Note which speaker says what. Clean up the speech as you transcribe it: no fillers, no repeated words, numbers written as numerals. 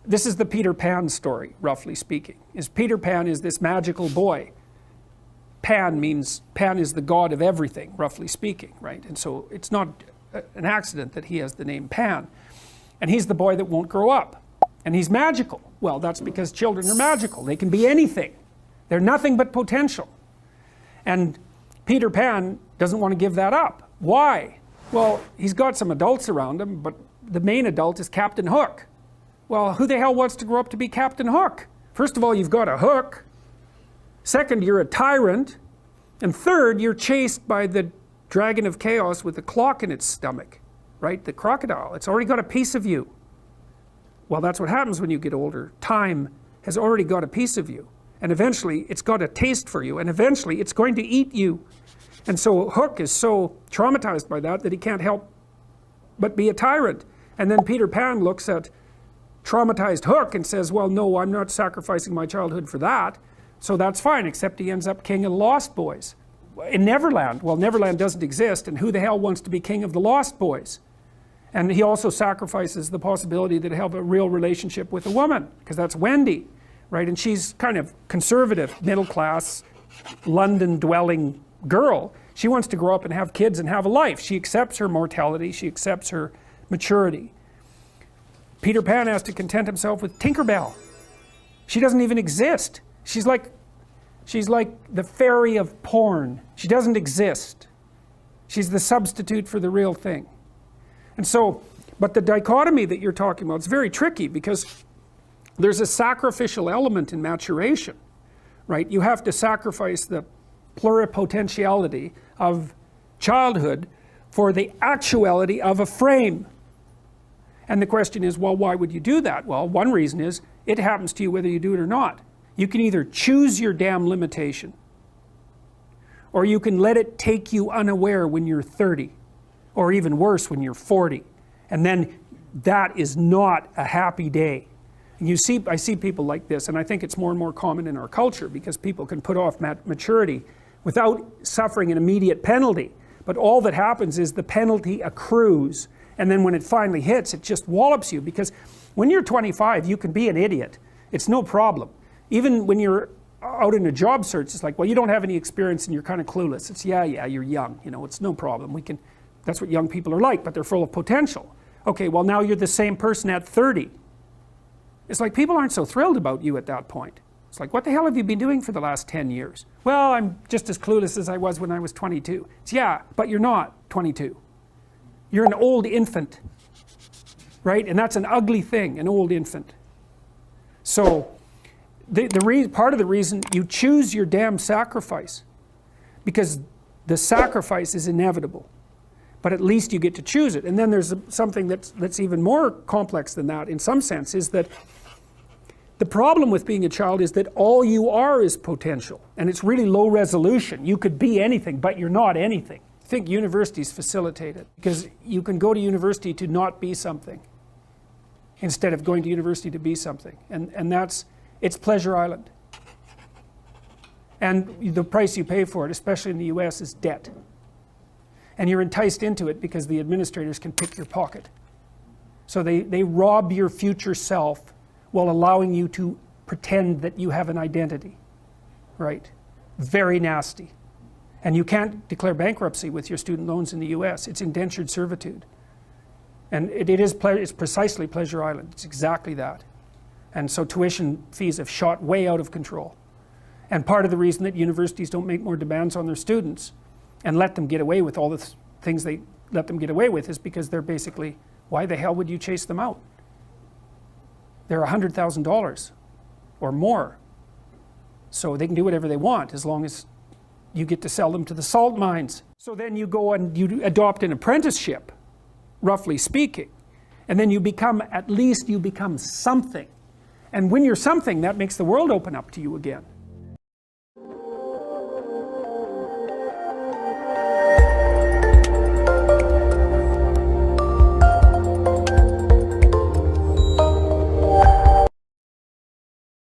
Speaker 1: this is the Peter Pan story, roughly speaking. Peter Pan is this magical boy. Pan is the god of everything, roughly speaking, right? And so it's not an accident that he has the name Pan. And he's the boy that won't grow up. And he's magical. Well, that's because children are magical. They can be anything. They're nothing but potential. And Peter Pan doesn't want to give that up. Why? Well, he's got some adults around him, but the main adult is Captain Hook. Well, who the hell wants to grow up to be Captain Hook? First of all, you've got a hook. Second, you're a tyrant. And third, you're chased by the dragon of chaos with a clock in its stomach, right? The crocodile. It's already got a piece of you. Well, that's what happens when you get older. Time has already got a piece of you. And eventually, it's got a taste for you. And eventually, it's going to eat you. And so Hook is so traumatized by that he can't help but be a tyrant. And then Peter Pan looks at traumatized Hook and says, well, no, I'm not sacrificing my childhood for that. So that's fine, except he ends up king of the Lost Boys. In Neverland, well, Neverland doesn't exist, and who the hell wants to be king of the Lost Boys? And he also sacrifices the possibility that he'll have a real relationship with a woman, because that's Wendy, right? And she's kind of conservative, middle-class, London-dwelling girl. She wants to grow up and have kids and have a life. She accepts her mortality, she accepts her maturity. Peter Pan has to content himself with Tinkerbell. She doesn't even exist. She's like the fairy of porn. She doesn't exist. She's the substitute for the real thing. And so, but the dichotomy that you're talking about is very tricky, because there's a sacrificial element in maturation, right? You have to sacrifice the pluri-potentiality of childhood for the actuality of a frame. And the question is, well, why would you do that? Well, one reason is it happens to you whether you do it or not. You can either choose your damn limitation, or you can let it take you unaware when you're 30, or even worse when you're 40. And then that is not a happy day. And I see people like this, and I think it's more and more common in our culture, because people can put off maturity without suffering an immediate penalty. But all that happens is the penalty accrues, and then when it finally hits, it just wallops you. Because when you're 25, you can be an idiot. It's no problem. Even when you're out in a job search, it's like, well, you don't have any experience and you're kind of clueless. It's, yeah, you're young, you know, it's no problem. That's what young people are like, but they're full of potential. Okay, well, now you're the same person at 30. It's like people aren't so thrilled about you at that point. It's like, what the hell have you been doing for the last 10 years? Well, I'm just as clueless as I was when I was 22. It's, yeah, but you're not 22. You're an old infant, right? And that's an ugly thing, an old infant. So part of the reason you choose your damn sacrifice, because the sacrifice is inevitable, but at least you get to choose it. And then there's something that's even more complex than that in some sense, is that the problem with being a child is that all you are is potential, and it's really low resolution. You could be anything, but you're not anything. I think universities facilitate it, because you can go to university to not be something instead of going to university to be something. And it's Pleasure Island. And the price you pay for it, especially in the US, is debt. And you're enticed into it because the administrators can pick your pocket. So they rob your future self while allowing you to pretend that you have an identity, right? Very nasty. And you can't declare bankruptcy with your student loans in the US. It's indentured servitude. And it's precisely Pleasure Island. It's exactly that. And so tuition fees have shot way out of control. And part of the reason that universities don't make more demands on their students and let them get away with all the things they let them get away with is because they're basically, why the hell would you chase them out? They're $100,000 or more. So they can do whatever they want as long as you get to sell them to the salt mines. So then you go and you adopt an apprenticeship, roughly speaking. And then at least you become something. And when you're something, that makes the world open up to you again.